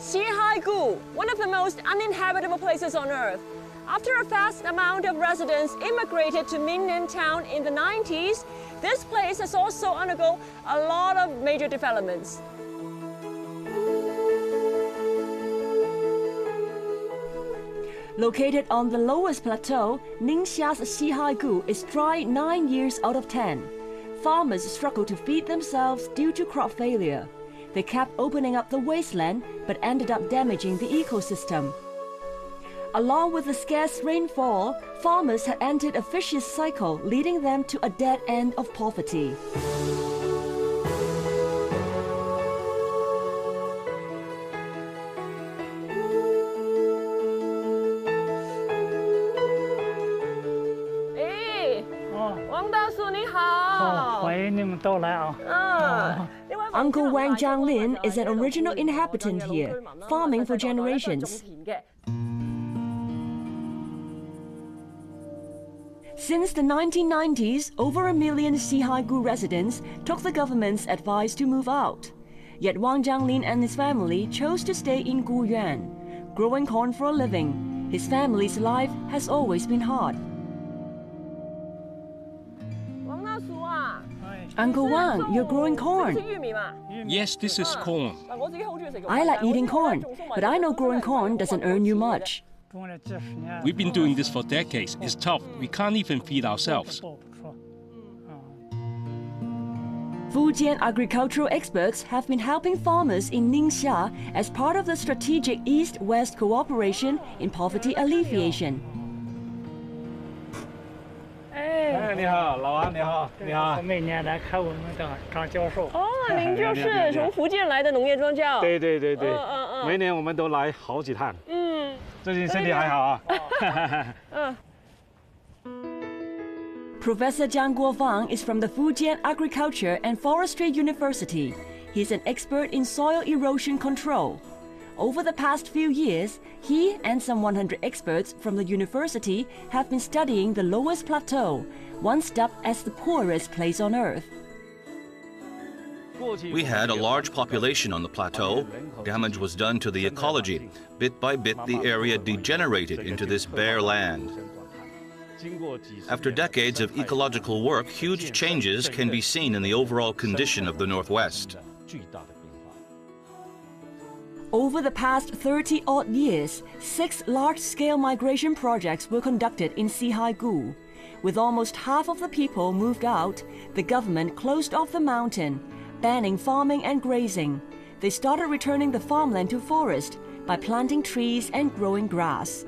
Xihaigu, one of the most uninhabitable places on Earth. After a vast amount of residents immigrated to Hainan town in the 90s, this place has also undergone a lot of major developments. Located on the lowest plateau, Ningxia's Xihaigu is dry 9 years out of 10. Farmers struggle to feed themselves due to crop failure. They kept opening up the wasteland, but ended up damaging the ecosystem. Along with the scarce rainfall, farmers had entered a vicious cycle, leading them to a dead end of poverty. Uncle Wang Jianglin is an original inhabitant here, farming for generations. Since the 1990s, over 1 million Xihaigu residents took the government's advice to move out. Yet Wang Jianglin and his family chose to stay in Guyuan, growing corn for a living. His family's life has always been hard. Uncle Wang, you're growing corn. Yes, this is corn. I like eating corn, but I know growing corn doesn't earn you much. We've been doing this for decades. It's tough. We can't even feed ourselves. Fujian agricultural experts have been helping farmers in Ningxia as part of the strategic East-West cooperation in poverty alleviation. 你好，老王，你好，你好。每年来看我们的张教授。哦，您就是从福建来的农业庄教。对对对对，每年我们都来好几趟。嗯，最近身体还好啊。Professor Zhang Guofang is from the Fujian Agriculture and Forestry University. He's an expert in soil erosion control. Over the past few years, he and some 100 experts from the university have been studying the lowest plateau, once dubbed as the poorest place on Earth. We had a large population on the plateau. Damage was done to the ecology. Bit by bit, the area degenerated into this bare land. After decades of ecological work, huge changes can be seen in the overall condition of the Northwest. Over the past 30-odd years, 6 large-scale migration projects were conducted in Xihaigu. With almost half of the people moved out, the government closed off the mountain, banning farming and grazing. They started returning the farmland to forest by planting trees and growing grass.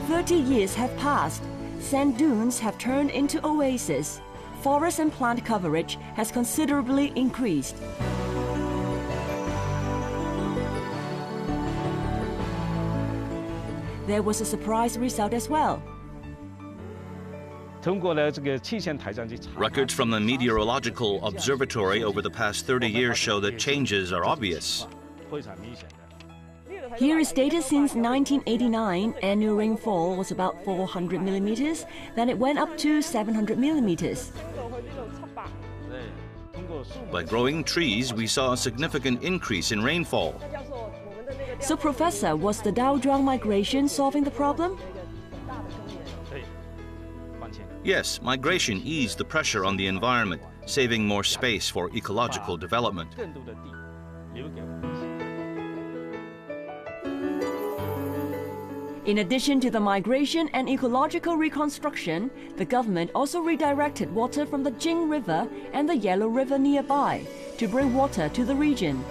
"30 years have passed. Sand dunes have turned into oases. Forest and plant coverage has considerably increased. There was a surprise result as well. Records from the Meteorological Observatory over the past 30 years show that changes are obvious. Here is data since 1989. Annual rainfall was about 400 millimeters, then it went up to 700 millimeters. By growing trees, we saw a significant increase in rainfall. So, Professor, was the Daozhuang migration solving the problem? Yes, migration eased the pressure on the environment, saving more space for ecological development. In addition to the migration and ecological reconstruction, the government also redirected water from the Jing River and the Yellow River nearby to bring water to the region.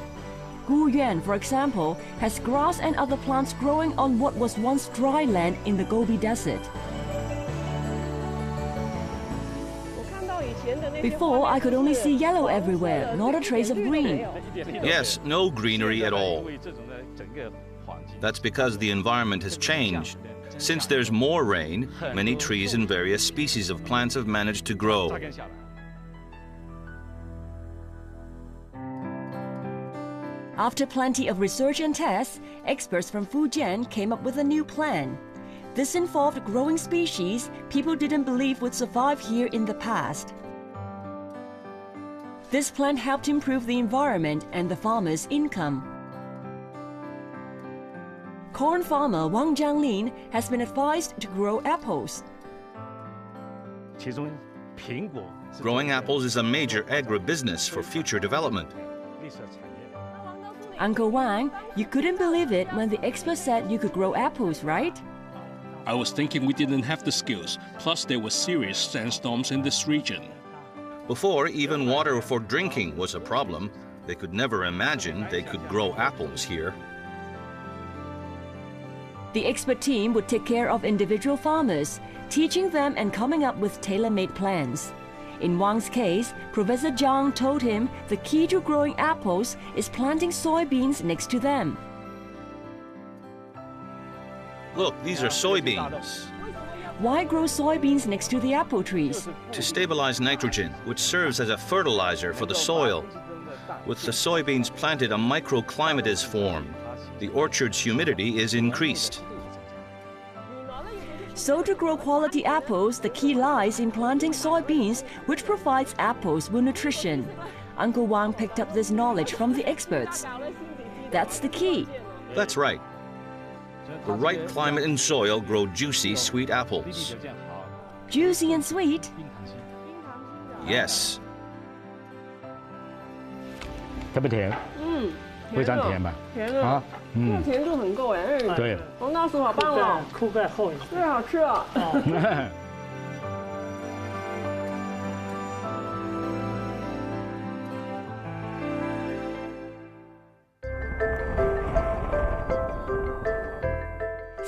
Guyuan, for example, has grass and other plants growing on what was once dry land in the Gobi Desert. Before, I could only see yellow everywhere, not a trace of green. Yes, no greenery at all. That's because the environment has changed. Since there's more rain, many trees and various species of plants have managed to grow. After plenty of research and tests, experts from Fujian came up with a new plan. This involved growing species people didn't believe would survive here in the past. This plant helped improve the environment and the farmer's income. Corn farmer Wang Jianglin has been advised to grow apples. Growing apples is a major agribusiness for future development. Uncle Wang, you couldn't believe it when the expert said you could grow apples, right? I was thinking we didn't have the skills, plus there were serious sandstorms in this region. Before even water for drinking was a problem, they could never imagine they could grow apples here. The expert team would take care of individual farmers, teaching them and coming up with tailor-made plans. In Wang's case, Professor Zhang told him the key to growing apples is planting soybeans next to them. Look, these are soybeans. Why grow soybeans next to the apple trees? To stabilize nitrogen, which serves as a fertilizer for the soil. With the soybeans planted, a microclimate is formed. The orchard's humidity is increased. So to grow quality apples, the key lies in planting soybeans, which provides apples with nutrition. Uncle Wang picked up this knowledge from the experts. That's the key. That's right. The right climate and soil grow juicy, sweet apples. Juicy and sweet? Yes. 特别甜，非常甜吧？甜的啊，这个甜度很够哎。对。王大叔好棒哦，酷盖厚一些。最好吃了。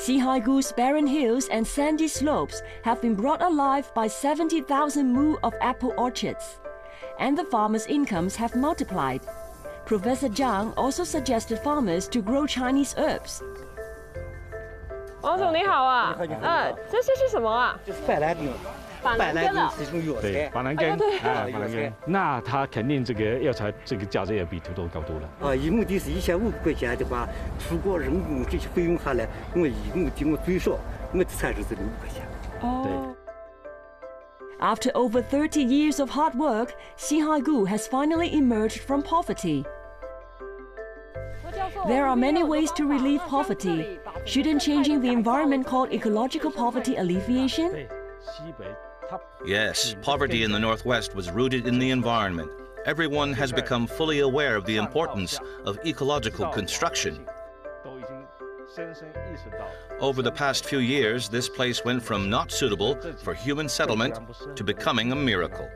Xihaigu's barren hills and sandy slopes have been brought alive by 70,000 mu of apple orchards, and the farmers' incomes have multiplied. Professor Zhang also suggested farmers to grow Chinese herbs. 王总你好啊，这些是什么啊？就是板蓝根。板蓝根的。是一种药材。对，板蓝根，哎，板蓝根，那它肯定这个药材这个价值也比土豆高多了。一亩地是1500块钱的话，除过人工这些费用下来，我一亩地我最少我的产值是6块钱。对。After over 30 years of hard work, Xihaigu has finally emerged from poverty. There are many ways to relieve poverty. Shouldn't changing the environment called ecological poverty alleviation? Yes, poverty in the Northwest was rooted in the environment. Everyone has become fully aware of the importance of ecological construction. Over the past few years, this place went from not suitable for human settlement to becoming a miracle.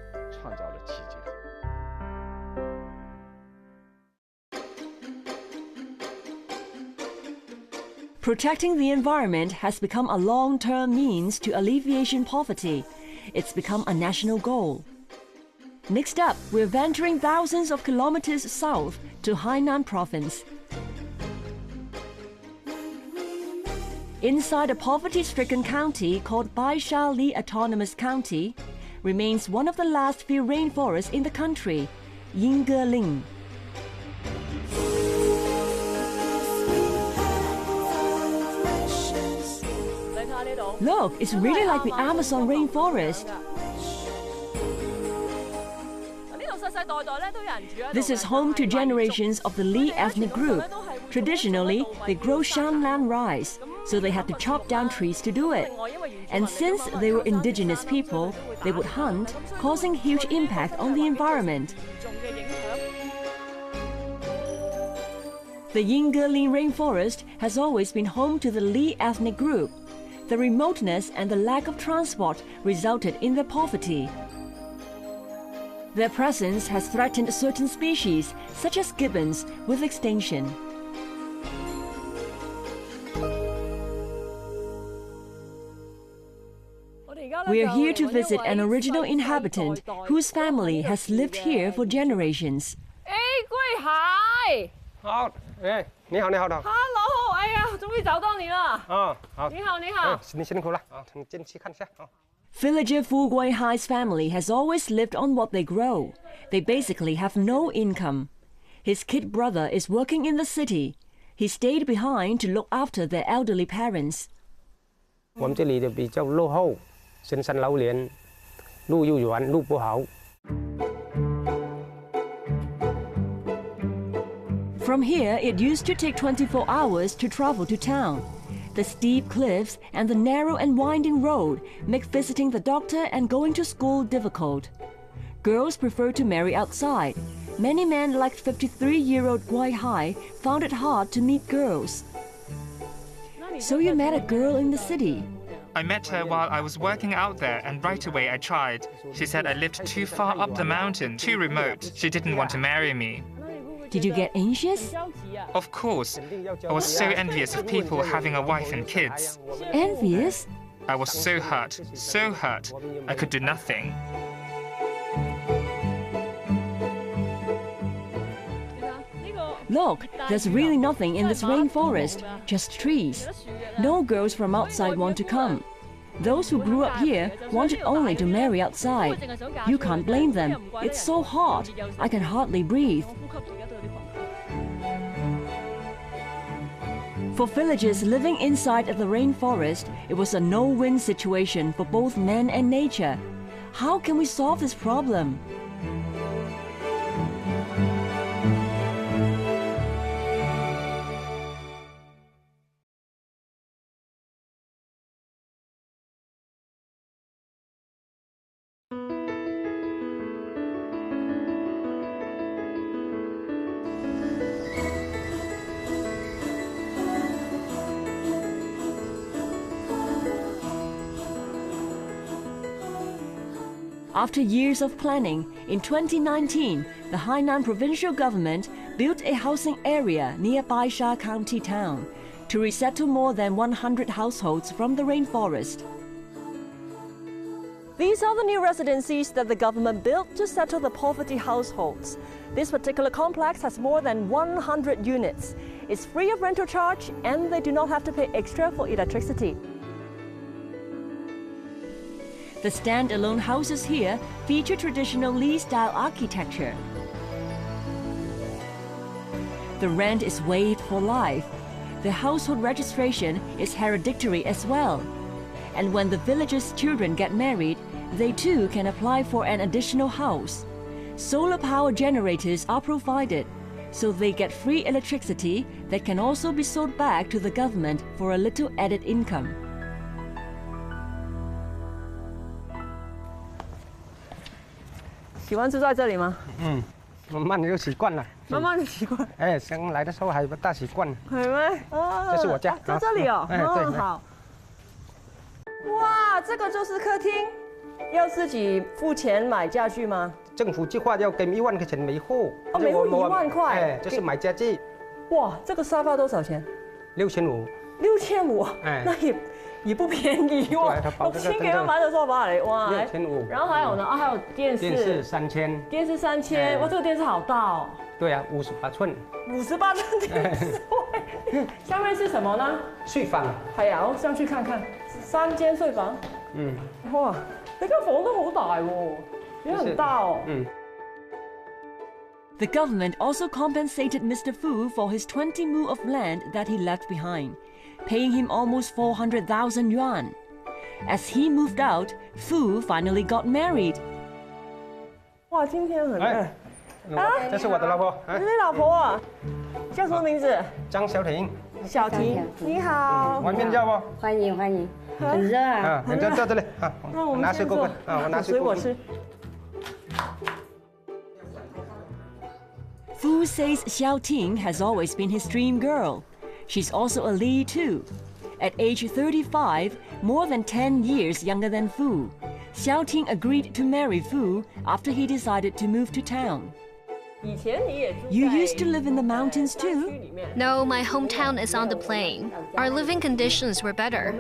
Protecting the environment has become a long-term means to alleviation poverty. It's become a national goal. Next up, we're venturing thousands of kilometers south to Hainan province. Inside a poverty-stricken county called Baisha Li Autonomous County remains one of the last few rainforests in the country, Yinggeling. Look, it's really like the Amazon rainforest. This is home to generations of the Li ethnic group. Traditionally, they grow shanlan rice, so they had to chop down trees to do it. And since they were indigenous people, they would hunt, causing huge impact on the environment. The Yinggeling rainforest has always been home to the Li ethnic group. The remoteness and the lack of transport resulted in their poverty. Their presence has threatened certain species, such as gibbons, with extinction. We are here to visit an original inhabitant whose family has lived here for generations. 桂海。好，哎，你好，你好的。Hello， 哎呀，终于找到你了。啊，好。你好，你好。你辛苦了啊，你进去看一下啊。 Villager Fu Guihai's family has always lived on what they grow. They basically have no income. His kid brother is working in the city. He stayed behind to look after their elderly parents. 我们这里的比较落后，深山老林，路又远，路不好。From here, it used to take 24 hours to travel to town. The steep cliffs and the narrow and winding road make visiting the doctor and going to school difficult. Girls prefer to marry outside. Many men like 53-year-old Guai Hai found it hard to meet girls. So you met a girl in the city? I met her while I was working out there, and right away I tried. She said I lived too far up the mountain, too remote. She didn't want to marry me. Did you get anxious? Of course. I was so envious of people having a wife and kids. Envious? I was so hurt, I could do nothing. Look, there's really nothing in this rainforest, just trees. No girls from outside want to come. Those who grew up here wanted only to marry outside. You can't blame them. It's so hot, I can hardly breathe. For villagers living inside of the rainforest, it was a no-win situation for both men and nature. How can we solve this problem? After years of planning, in 2019, the Hainan provincial government built a housing area near Baisha County town to resettle more than 100 households from the rainforest. These are the new residencies that the government built to settle the poverty households. This particular complex has more than 100 units. It's free of rental charge and they do not have to pay extra for electricity. The stand-alone houses here feature traditional Li-style architecture. The rent is waived for life. The household registration is hereditary as well. And when the villagers' children get married, they too can apply for an additional house. Solar power generators are provided, so they get free electricity that can also be sold back to the government for a little added income. 喜欢住在这里吗？慢慢就习惯了。慢慢就习惯。哎，刚来的时候还不大习惯。係咩？哦，这是我家。在这里哦。哎，对。好。哇，这个就是客厅，要自己付钱买家具吗？政府计划要给1万块钱每户。哦，每户1万块。哎，就是买家具。哇，这个沙发多少钱？6500。6500。哎，那也不便宜哦，6000给他买的沙发嘞，哇！6500。然后还有呢，还有电视。电视3000。电视3000，哇，这个电视好大哦。对啊，58寸。58寸电视。下面是什么呢？睡房。係啊，我上去看看。3間睡房。哇，你間房都好大喎，有很大哦。The government also compensated Mr. Fu for his 20 mu of land that he left behind, paying him almost 400,000 yuan. As he moved out, Fu finally got married. 哇，今天很热。这是我的老婆。你老婆啊？叫什么名字？张小婷。小婷，你好。外面热不？欢迎欢迎，很热啊。很热，在这里啊。那我们拿水果啊，我拿水果吃。Fu says Xiaoting has always been his dream girl. She's also a Li too. At age 35, more than 10 years younger than Fu, Xiaoting agreed to marry Fu after he decided to move to town. You used to live in the mountains too? No, my hometown is on the plain. Our living conditions were better.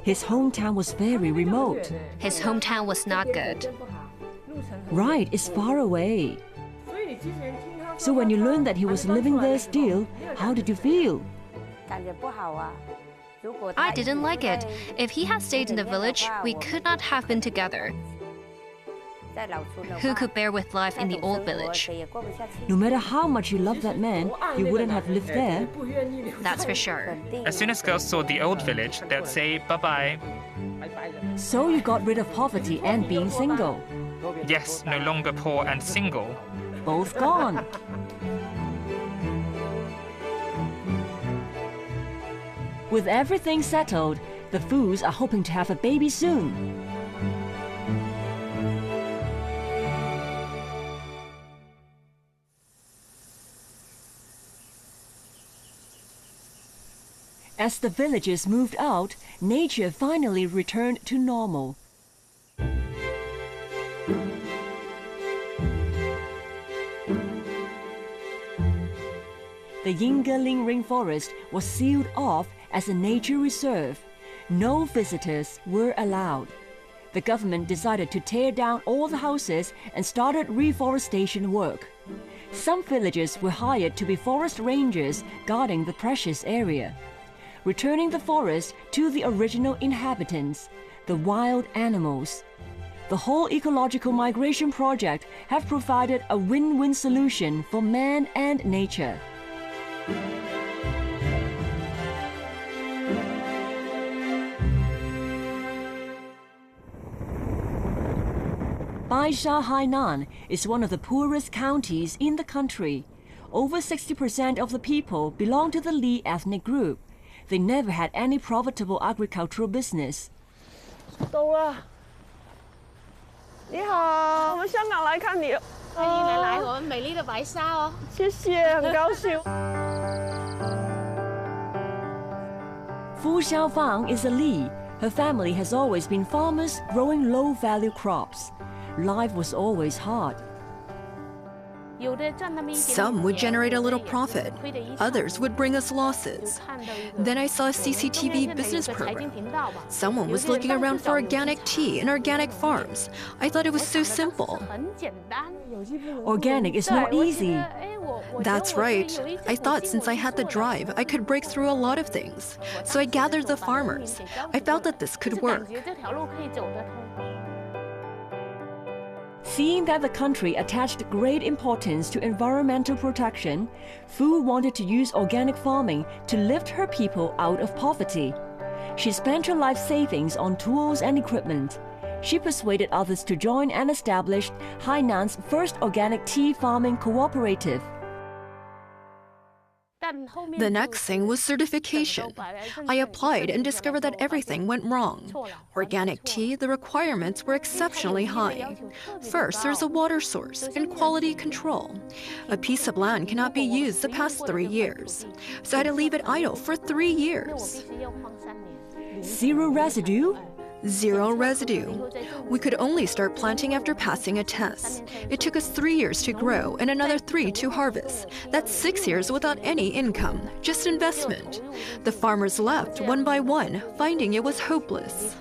His hometown was very remote. His hometown was not good. Right, it's far away. So when you learned that he was living there still, how did you feel? I didn't like it. If he had stayed in the village, we could not have been together. Who could bear with life in the old village? No matter how much you loved that man, you wouldn't have lived there. That's for sure. As soon as girls saw the old village, they'd say bye-bye. So you got rid of poverty and being single? Yes, no longer poor and single. Both gone. With everything settled, the Fus are hoping to have a baby soon. As the villagers moved out, nature finally returned to normal. The Yingeling rainforest was sealed off as a nature reserve. No visitors were allowed. The government decided to tear down all the houses and started reforestation work. Some villagers were hired to be forest rangers guarding the precious area, returning the forest to the original inhabitants, the wild animals. The whole ecological migration project have provided a win-win solution for man and nature. Baisha, Hainan is one of the poorest counties in the country. Over 60% of the people belong to the Li ethnic group. They never had any profitable agricultural business. 到了，你好，我们香港来看你。欢迎你来我们美丽的白沙哦。谢谢，很高兴。Fu Xiaofang is a Li. Her family has always been farmers growing low-value crops. Life was always hard. Some would generate a little profit, others would bring us losses. Then I saw a CCTV business program. Someone was looking around for organic tea and organic farms. I thought it was so simple. Organic is not easy. That's right. I thought since I had the drive, I could break through a lot of things. So I gathered the farmers. I felt that this could work. Seeing that the country attached great importance to environmental protection, Fu wanted to use organic farming to lift her people out of poverty. She spent her life savings on tools and equipment. She persuaded others to join and established Hainan's first organic tea farming cooperative. The next thing was certification. I applied and discovered that everything went wrong. Organic tea, the requirements were exceptionally high. First, there's a water source and quality control. A piece of land cannot be used the past 3 years. So I had to leave it idle for 3 years. Zero residue? Zero residue. We could only start planting after passing a test. It took us 3 years to grow and another 3 to harvest. That's 6 years without any income, just investment. The farmers left one by one, finding it was hopeless.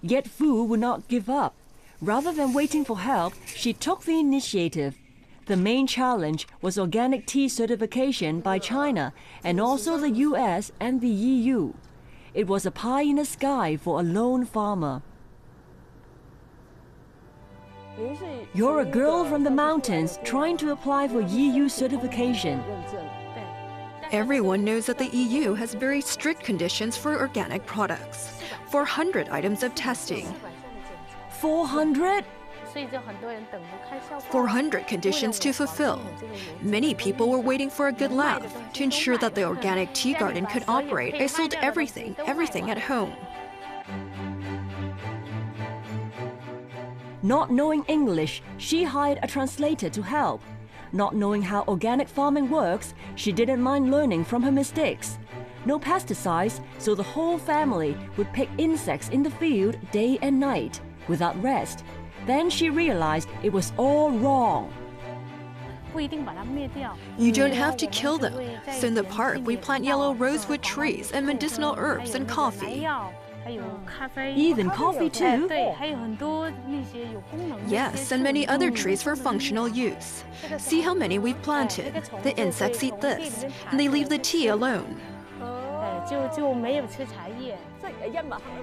Yet Fu would not give up. Rather than waiting for help, she took the initiative. The main challenge was organic tea certification by China and also the US and the EU. It was a pie in the sky for a lone farmer. You're a girl from the mountains trying to apply for EU certification. Everyone knows that the EU has very strict conditions for organic products. 400 items of testing. 400? 400 conditions to fulfill. Many people were waiting for a good laugh. To ensure that the organic tea garden could operate, I sold everything at home. Not knowing English, she hired a translator to help. Not knowing how organic farming works, she didn't mind learning from her mistakes. No pesticides, so the whole family would pick insects in the field day and night, without rest. Then she realized it was all wrong. You don't have to kill them. So in the park, we plant yellow rosewood trees and medicinal herbs and coffee. Even coffee too? Yes, and many other trees for functional use. See how many we've planted. The insects eat this, and they leave the tea alone.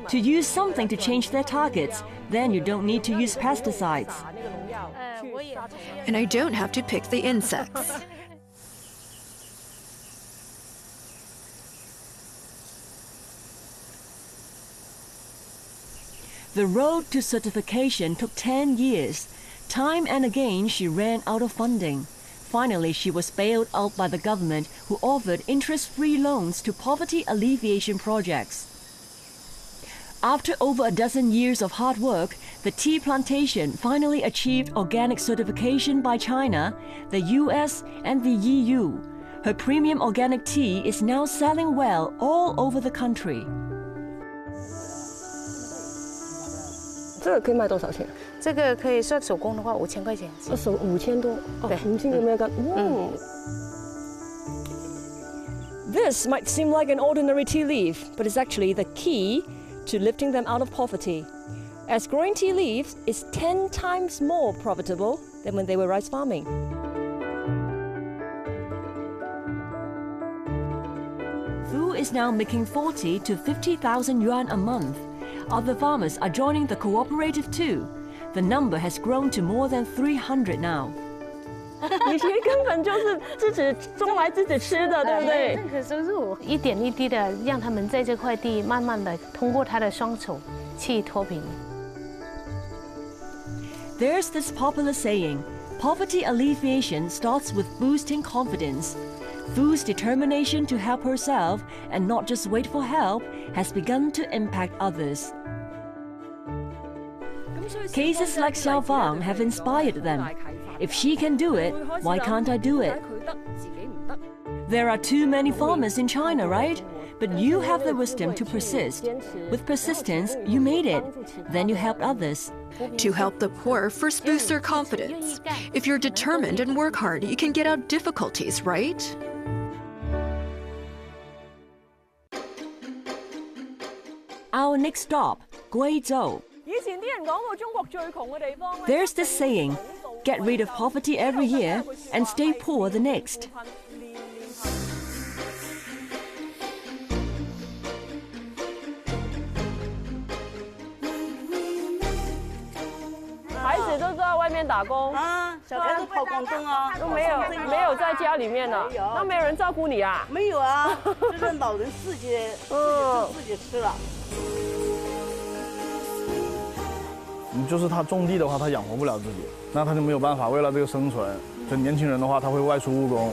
To use something to change their targets, then you don't need to use pesticides. And I don't have to pick the insects. The road to certification took 10 years. Time and again, she ran out of funding. Finally, she was bailed out by the government, who offered interest-free loans to poverty alleviation projects. After over a dozen years of hard work, the tea plantation finally achieved organic certification by China, the US, and the EU. Her premium organic tea is now selling well all over the country. 这个可以卖多少钱？这个可以算手工的话，5000块钱。手5000多，对，5000有没有干？This might seem like an ordinary tea leaf, but it's actually the key to lifting them out of poverty. As growing tea leaves is 10 times more profitable than when they were rice farming. Fu is now making 40 to 50,000 yuan a month. Other farmers are joining the cooperative too. The number has grown to more than 300 now. 以前根本就是自己种来自己吃的，对不对？认可收入，一点一滴的让他们在这块地慢慢的通过他的双手去脱贫。There's this popular saying, poverty alleviation starts with boosting confidence. Fu's determination to help herself and not just wait for help has begun to impact others. Cases like Xiao Fang have inspired them. If she can do it, why can't I do it? There are too many farmers in China, right? But you have the wisdom to persist. With persistence, you made it. Then you helped others. To help the poor, first boost their confidence. If you're determined and work hard, you can get out difficulties, right? Our next stop, Guizhou. There's this saying, get rid of poverty every year and stay poor the next. 孩子都在外面打工啊，小孩子跑广东啊，都没有在家里面的，那没有人照顾你啊？没有啊，就是老人自己吃了。就是他种地的话，他养活不了自己，那他就没有办法。为了这个生存，就年轻人的话，他会外出务工。